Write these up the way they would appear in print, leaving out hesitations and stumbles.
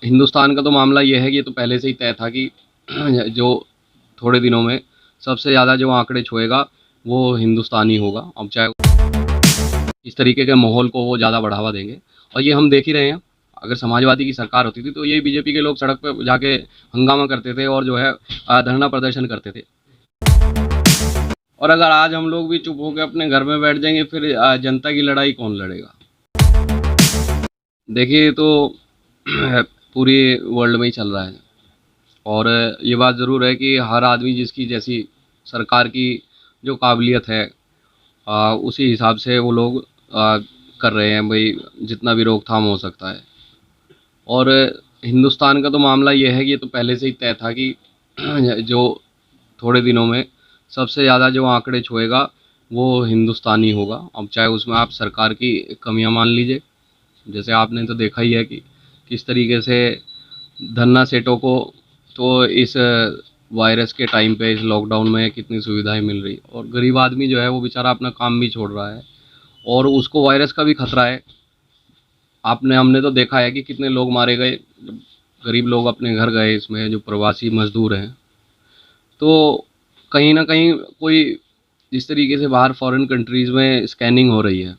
हिंदुस्तान का तो मामला ये है कि ये तो पहले से ही तय था कि जो थोड़े दिनों में सबसे ज़्यादा जो आंकड़े छुएगा वो हिंदुस्तान ही होगा। अब चाहे इस तरीके के माहौल को वो ज़्यादा बढ़ावा देंगे और ये हम देख ही रहे हैं। अगर समाजवादी की सरकार होती थी तो ये बीजेपी के लोग सड़क पे जाके हंगामा करते थे और जो है धरना प्रदर्शन करते थे। और अगर आज हम लोग भी चुप होकर अपने घर में बैठ जाएंगे फिर जनता की लड़ाई कौन लड़ेगा? देखिए ये तो पूरी वर्ल्ड में ही चल रहा है। और ये बात ज़रूर है कि हर आदमी जिसकी जैसी सरकार की जो काबिलियत है उसी हिसाब से वो लोग कर रहे हैं भाई, जितना भी रोकथाम हो सकता है। और हिंदुस्तान का तो मामला ये है कि ये तो पहले से ही तय था कि जो थोड़े दिनों में सबसे ज़्यादा जो आंकड़े छुएगा वो हिंदुस्तान ही होगा। अब चाहे उसमें आप सरकार की कमियां मान लीजिए, जैसे आपने तो देखा ही है कि किस तरीके से धन्ना सेठों को तो इस वायरस के टाइम पे इस लॉकडाउन में कितनी सुविधाएं मिल रही, और गरीब आदमी जो है वो बेचारा अपना काम भी छोड़ रहा है और उसको वायरस का भी खतरा है। आपने हमने तो देखा है कि कितने लोग मारे गए, गरीब लोग अपने घर गए, इसमें जो प्रवासी मजदूर हैं। तो कहीं ना कहीं कोई जिस तरीके से बाहर फॉरेन कंट्रीज़ में स्कैनिंग हो रही है,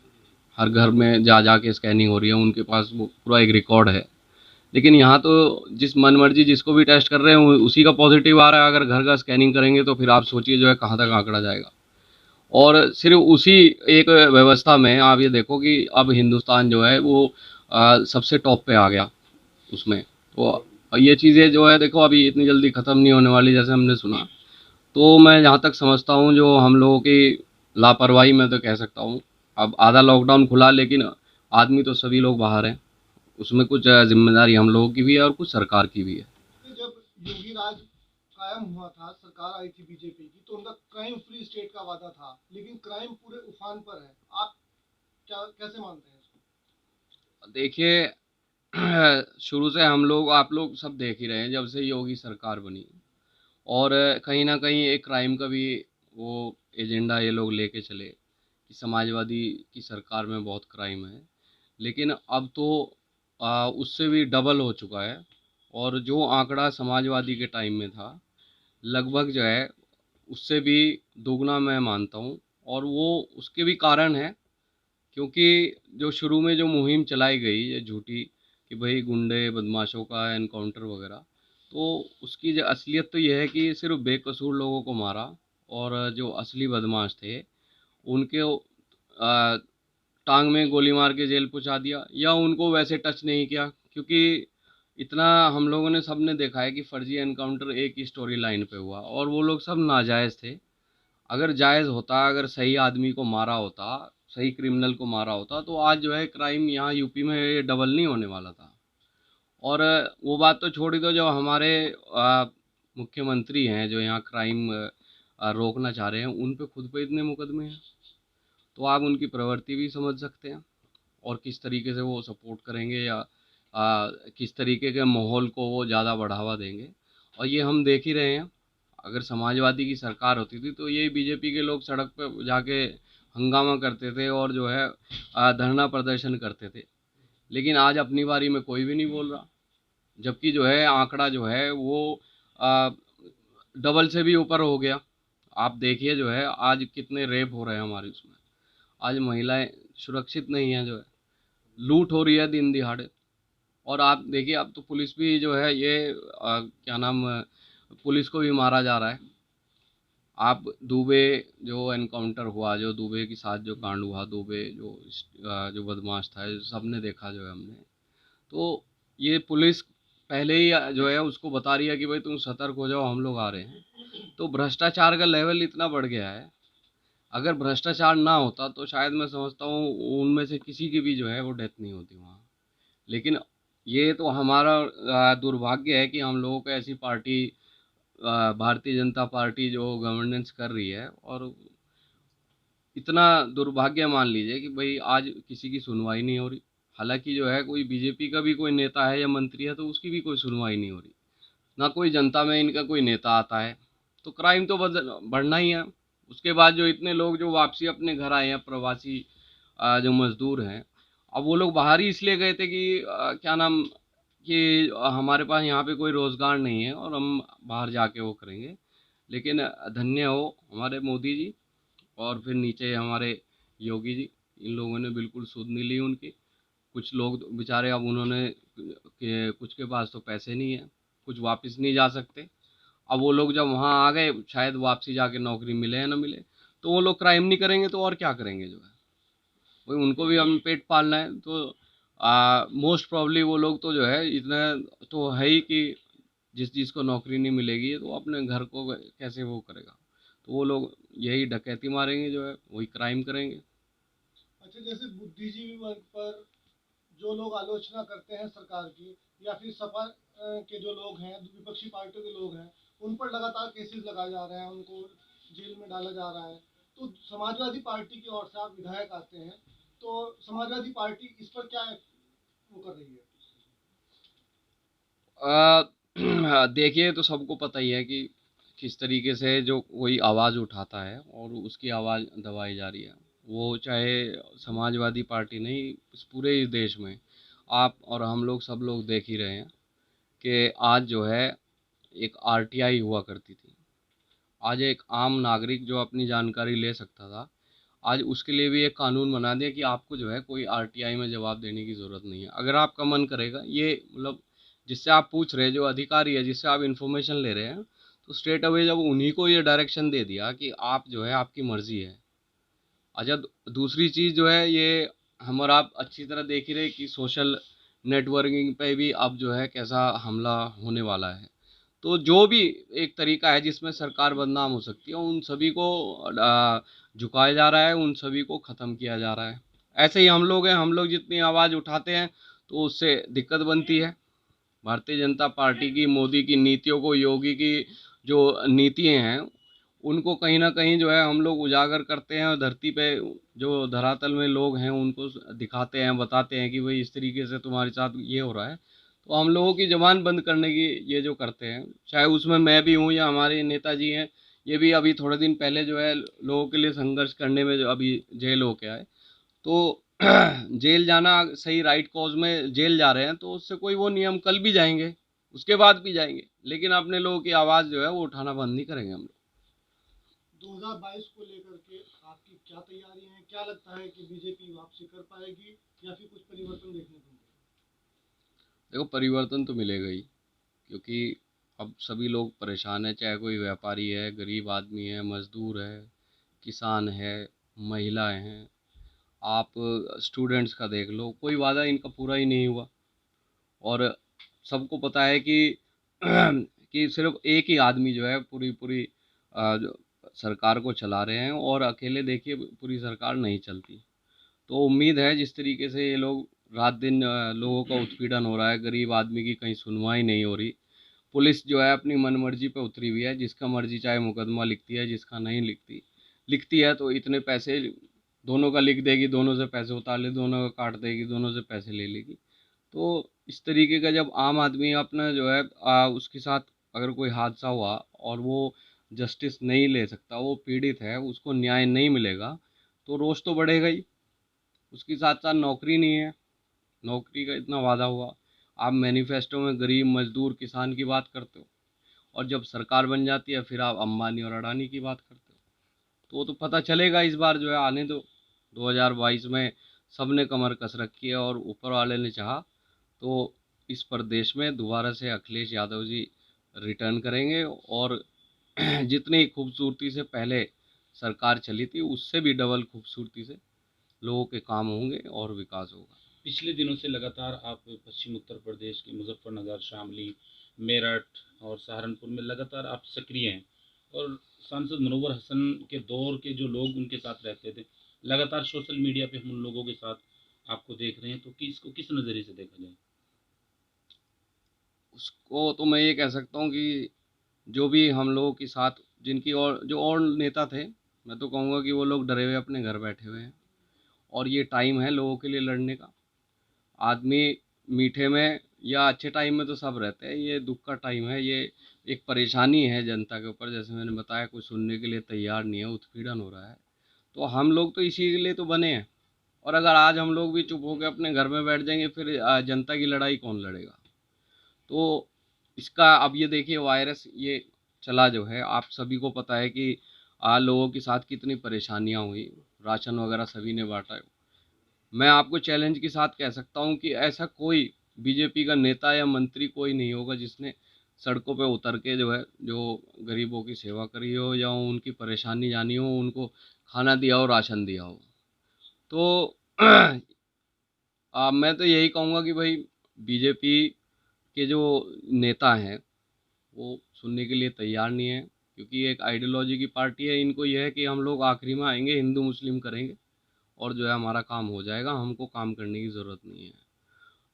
हर घर में जा जा के स्कैनिंग हो रही है, उनके पास वो पूरा एक रिकॉर्ड है। लेकिन यहाँ तो जिस मनमर्जी जिसको भी टेस्ट कर रहे हैं उसी का पॉजिटिव आ रहा है। अगर घर का स्कैनिंग करेंगे तो फिर आप सोचिए जो है कहाँ तक आंकड़ा जाएगा। और सिर्फ उसी एक व्यवस्था में आप ये देखो कि अब हिंदुस्तान जो है वो सबसे टॉप पे आ गया उसमें। तो ये चीज़ें जो है देखो अभी इतनी जल्दी ख़त्म नहीं होने वाली जैसे हमने सुना। तो मैं जहाँ तक समझता हूँ जो हम लोगों की लापरवाही मैं तो कह सकता हूँ। अब आधा लॉकडाउन खुला लेकिन आदमी तो सभी लोग बाहर हैं, उसमें कुछ जिम्मेदारी हम लोगों की भी है और कुछ सरकार की भी है। जब योगी राज कायम हुआ था, सरकार आई थी बीजेपी की, तो उनका क्राइम फ्री स्टेट का वादा था, लेकिन क्राइम पूरे उफान पर है। आप क्या कैसे मानते हैं इसको? देखिए शुरू से हम लोग आप लोग सब देख ही रहे हैं जब से योगी सरकार बनी। और कहीं ना कहीं एक क्राइम का भी वो एजेंडा ये लोग लेके चले कि समाजवादी की सरकार में बहुत क्राइम है। लेकिन अब तो उससे भी डबल हो चुका है। और जो आंकड़ा समाजवादी के टाइम में था लगभग जो है उससे भी दोगुना मैं मानता हूँ। और वो उसके भी कारण है, क्योंकि जो शुरू में जो मुहिम चलाई गई ये झूठी कि भाई गुंडे बदमाशों का एनकाउंटर वगैरह, तो उसकी जो असलियत तो ये है कि सिर्फ बेकसूर लोगों को मारा और जो असली बदमाश थे उनके आ, टांग में गोली मार के जेल पहुंचा दिया या उनको वैसे टच नहीं किया। क्योंकि इतना हम लोगों ने सबने देखा है कि फर्जी एनकाउंटर एक ही स्टोरी लाइन पे हुआ और वो लोग सब नाजायज़ थे। अगर जायज़ होता, अगर सही आदमी को मारा होता, सही क्रिमिनल को मारा होता तो आज जो है क्राइम यहाँ यूपी में ये डबल नहीं होने वाला था। और वो बात तो छोड़ ही दो, जो हमारे मुख्यमंत्री हैं जो यहाँ क्राइम रोकना चाह रहे हैं उन पे खुद पे इतने मुकदमे हैं। तो आप उनकी प्रवृत्ति भी समझ सकते हैं और किस तरीके से वो सपोर्ट करेंगे या किस तरीके के माहौल को वो ज़्यादा बढ़ावा देंगे। और ये हम देख ही रहे हैं। अगर समाजवादी की सरकार होती थी तो ये बीजेपी के लोग सड़क पे जाके हंगामा करते थे और जो है धरना प्रदर्शन करते थे। लेकिन आज अपनी बारी में कोई भी नहीं बोल रहा, जबकि जो है आंकड़ा जो है वो आ, डबल से भी ऊपर हो गया। आप देखिए जो है आज कितने रेप हो रहे हैं हमारे उसमें। आज महिलाएं सुरक्षित नहीं हैं, जो है लूट हो रही है दिन दिहाड़े। और आप देखिए अब तो पुलिस भी जो है ये क्या नाम पुलिस को भी मारा जा रहा है। आप दुबे जो एनकाउंटर हुआ, जो दुबे के साथ जो कांड हुआ, दुबे जो बदमाश था, सबने देखा जो है हमने। तो ये पुलिस पहले ही जो है उसको बता रही है कि भाई तुम सतर्क हो जाओ, हम लोग आ रहे हैं। तो भ्रष्टाचार का लेवल इतना बढ़ गया है। अगर भ्रष्टाचार ना होता तो शायद मैं समझता हूँ उनमें से किसी की भी जो है वो डेथ नहीं होती वहाँ। लेकिन ये तो हमारा दुर्भाग्य है कि हम लोगों को ऐसी पार्टी भारतीय जनता पार्टी जो गवर्नेंस कर रही है। और इतना दुर्भाग्य मान लीजिए कि भाई आज किसी की सुनवाई नहीं हो रही। हालांकि जो है कोई बीजेपी का भी कोई नेता है या मंत्री है तो उसकी भी कोई सुनवाई नहीं हो रही, ना कोई जनता में इनका कोई नेता आता है। तो क्राइम तो बढ़ना ही है। उसके बाद जो इतने लोग जो वापसी अपने घर आए हैं प्रवासी जो मजदूर हैं, अब वो लोग बाहर ही इसलिए गए थे कि क्या नाम कि हमारे पास यहाँ पे कोई रोज़गार नहीं है और हम बाहर जाके वो करेंगे। लेकिन धन्य हो हमारे मोदी जी और फिर नीचे हमारे योगी जी, इन लोगों ने बिल्कुल सुध नहीं ली उनकी। कुछ लोग तो बेचारे अब उन्होंने के कुछ के पास तो पैसे नहीं है, कुछ वापस नहीं जा सकते। अब वो लोग जब वहाँ आ गए, शायद वापसी जाके नौकरी मिले या ना मिले, तो वो लोग क्राइम नहीं करेंगे तो और क्या करेंगे जो है, वही उनको भी हम पेट पालना है। तो मोस्ट प्रॉब्ली वो लोग तो जो है इतना तो है ही कि जिस चीज़ को नौकरी नहीं मिलेगी तो वो अपने घर को कैसे वो करेगा। तो वो लोग यही डकैती मारेंगे जो है, वही क्राइम करेंगे। अच्छा, जैसे बुद्धिजीवी वर्ग पर जो लोग आलोचना करते हैं सरकार की, या फिर सपा के जो लोग हैं, विपक्षी पार्टियों के लोग हैं, उन पर लगातार केसेस लगाए जा रहे हैं, उनको जेल में डाला जा रहा है। तो समाजवादी पार्टी की ओर से आप विधायक आते हैं, तो समाजवादी पार्टी इस पर क्या वो कर रही है? देखिए, तो सबको पता ही है कि किस तरीके से जो कोई आवाज़ उठाता है और उसकी आवाज़ दबाई जा रही है, वो चाहे समाजवादी पार्टी नहीं, इस पूरे इस देश में आप और हम लोग सब लोग देख ही रहे हैं कि आज जो है एक आरटीआई हुआ करती थी। आज एक आम नागरिक जो अपनी जानकारी ले सकता था, आज उसके लिए भी एक कानून बना दिया कि आपको जो है कोई आरटीआई में जवाब देने की ज़रूरत नहीं है। अगर आपका मन करेगा, ये मतलब जिससे आप पूछ रहे हैं, जो अधिकारी है जिससे आप इन्फॉर्मेशन ले रहे हैं, तो स्ट्रेट अवे जब उन्हीं को ये डायरेक्शन दे दिया कि आप जो है आपकी मर्ज़ी है। अच्छा, दूसरी चीज़ जो है ये हम और आप अच्छी तरह देख ही रहे कि सोशल नेटवर्किंग पे भी अब जो है कैसा हमला होने वाला है। तो जो भी एक तरीका है जिसमें सरकार बदनाम हो सकती है, उन सभी को झुकाया जा रहा है, उन सभी को ख़त्म किया जा रहा है। ऐसे ही हम लोग हैं, हम लोग जितनी आवाज़ उठाते हैं तो उससे दिक्कत बनती है। भारतीय जनता पार्टी की, मोदी की नीतियों को, योगी की जो नीतियाँ हैं, उनको कहीं न कहीं जो है हम लोग उजागर करते हैं और धरती पे जो धरातल में लोग हैं उनको दिखाते हैं, बताते हैं कि भाई इस तरीके से तुम्हारे साथ ये हो रहा है। तो हम लोगों की ज़ुबान बंद करने की ये जो करते हैं, चाहे उसमें मैं भी हूँ या हमारे नेताजी हैं, ये भी अभी थोड़े दिन पहले जो है लोगों के लिए संघर्ष करने में जो अभी जेल होके आए। तो जेल जाना सही, राइट कॉज में जेल जा रहे हैं तो उससे कोई वो नियम, कल भी जाएंगे, उसके बाद भी जाएंगे, लेकिन अपने लोगों की आवाज़ जो है वो उठाना बंद नहीं करेंगे हम लोग। 2022 को लेकर के आपकी क्या तैयारी है? क्या लगता है कि बीजेपी वापसी कर पाएगी, या फिर कुछ परिवर्तन देखने को मिलेगा? देखो, परिवर्तन तो मिलेगा ही, क्योंकि अब सभी लोग परेशान हैं, चाहे कोई व्यापारी है, गरीब आदमी है, मजदूर है, किसान है, महिलाएं हैं, आप स्टूडेंट्स का देख लो, कोई वादा इनका पूरा ही नहीं हुआ। और सबको पता है कि कि सिर्फ एक ही आदमी जो है पूरी पूरी जो सरकार को चला रहे हैं, और अकेले देखिए पूरी सरकार नहीं चलती। तो उम्मीद है जिस तरीके से ये लोग रात दिन लोगों का उत्पीड़न हो रहा है, गरीब आदमी की कहीं सुनवाई नहीं हो रही, पुलिस जो है अपनी मनमर्जी पे उतरी हुई है, जिसका मर्जी चाहे मुकदमा लिखती है, जिसका नहीं लिखती, लिखती है तो इतने पैसे दोनों का लिख देगी, दोनों से पैसे उतार ले, दोनों का काट देगी, दोनों से पैसे ले लेगी। तो इस तरीके का जब आम आदमी अपना जो है उसके साथ अगर कोई हादसा हुआ और वो जस्टिस नहीं ले सकता, वो पीड़ित है, उसको न्याय नहीं मिलेगा, तो रोष तो बढ़ेगा ही। उसके साथ साथ नौकरी नहीं है, नौकरी का इतना वादा हुआ, आप मैनिफेस्टो में गरीब मजदूर किसान की बात करते हो, और जब सरकार बन जाती है फिर आप अंबानी और अडानी की बात करते हो। तो वो तो पता चलेगा, इस बार जो है आने दो। 2022 में सबने कमर कस रखी है और ऊपर वाले ने चाहा तो इस प्रदेश में दोबारा से अखिलेश यादव जी रिटर्न करेंगे, और जितनी खूबसूरती से पहले सरकार चली थी उससे भी डबल खूबसूरती से लोगों के काम होंगे और विकास होगा। पिछले दिनों से लगातार आप पश्चिम उत्तर प्रदेश के मुजफ्फरनगर, शामली, मेरठ और सहारनपुर में लगातार आप सक्रिय हैं, और सांसद मनोवर हसन के दौर के जो लोग उनके साथ रहते थे, लगातार सोशल मीडिया पे हम उन लोगों के साथ आपको देख रहे हैं, तो किसको किस नज़रिए से देखा जाए? उसको तो मैं ये कह सकता हूँ कि जो भी हम लोगों के साथ जिनकी और जो और नेता थे, मैं तो कहूँगा कि वो लोग डरे हुए अपने घर बैठे हुए हैं, और ये टाइम है लोगों के लिए लड़ने का। आदमी मीठे में या अच्छे टाइम में तो सब रहते हैं, ये दुख का टाइम है, ये एक परेशानी है जनता के ऊपर, जैसे मैंने बताया कोई सुनने के लिए तैयार नहीं है, उत्पीड़न हो रहा है। तो हम लोग तो इसी के लिए तो बने हैं। और अगर आज हम लोग भी चुप होकर अपने घर में बैठ जाएंगे फिर जनता की लड़ाई कौन लड़ेगा? तो इसका अब ये देखिए वायरस ये चला जो है, आप सभी को पता है कि लोगों के साथ कितनी परेशानियां हुई, राशन वगैरह सभी ने बांटा। मैं आपको चैलेंज के साथ कह सकता हूं कि ऐसा कोई बीजेपी का नेता या मंत्री कोई नहीं होगा जिसने सड़कों पे उतर के जो है जो गरीबों की सेवा करी हो या उनकी परेशानी जानी हो, उनको खाना दिया हो, राशन दिया हो। तो मैं तो यही कहूँगा कि भाई बीजेपी के जो नेता हैं वो सुनने के लिए तैयार नहीं है, क्योंकि ये एक आइडियोलॉजी की पार्टी है। इनको यह है कि हम लोग आखिरी में आएंगे, हिंदू मुस्लिम करेंगे और जो है हमारा काम हो जाएगा, हमको काम करने की ज़रूरत नहीं है।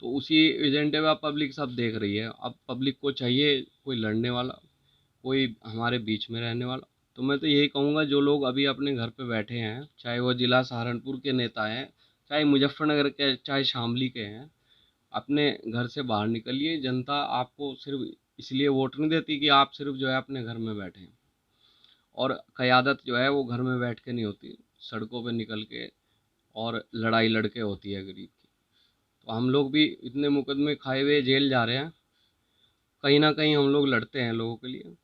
तो उसी एजेंडे में अब पब्लिक सब देख रही है। अब पब्लिक को चाहिए कोई लड़ने वाला, कोई हमारे बीच में रहने वाला। तो मैं तो यही कहूँगा जो लोग अभी अपने घर पे बैठे हैं, चाहे वो जिला सहारनपुर के नेता हैं, चाहे मुजफ्फरनगर के, चाहे शामली के हैं, अपने घर से बाहर निकलिए। जनता आपको सिर्फ इसलिए वोट नहीं देती कि आप सिर्फ जो है अपने घर में बैठे हैं। और क़यादत जो है वो घर में बैठ के नहीं होती, सड़कों पे निकल के और लड़ाई लड़के होती है गरीब की। तो हम लोग भी इतने मुकदमे खाए हुए जेल जा रहे हैं, कहीं ना कहीं हम लोग लड़ते हैं लोगों के लिए।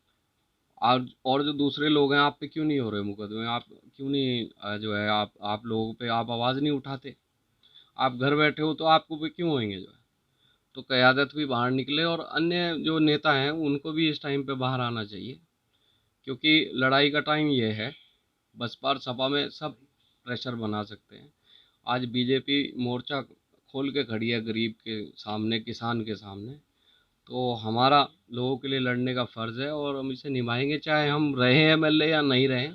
और जो दूसरे लोग हैं, आप पे क्यों नहीं हो रहे मुकदमे? आप क्यों नहीं जो है आप लोगों पे आप आवाज़ नहीं उठाते? आप घर बैठे हो तो आपको पे क्यों होंगे जो है? तो क़यादत भी बाहर निकले और अन्य जो नेता हैं उनको भी इस टाइम पे बाहर आना चाहिए, क्योंकि लड़ाई का टाइम ये है। बसपा और सपा में सब प्रेशर बना सकते हैं। आज बीजेपी मोर्चा खोल के खड़ी है गरीब के सामने, किसान के सामने। तो हमारा लोगों के लिए लड़ने का फ़र्ज़ है और हम इसे निभाएंगे, चाहे हम रहें एमएलए या नहीं रहें।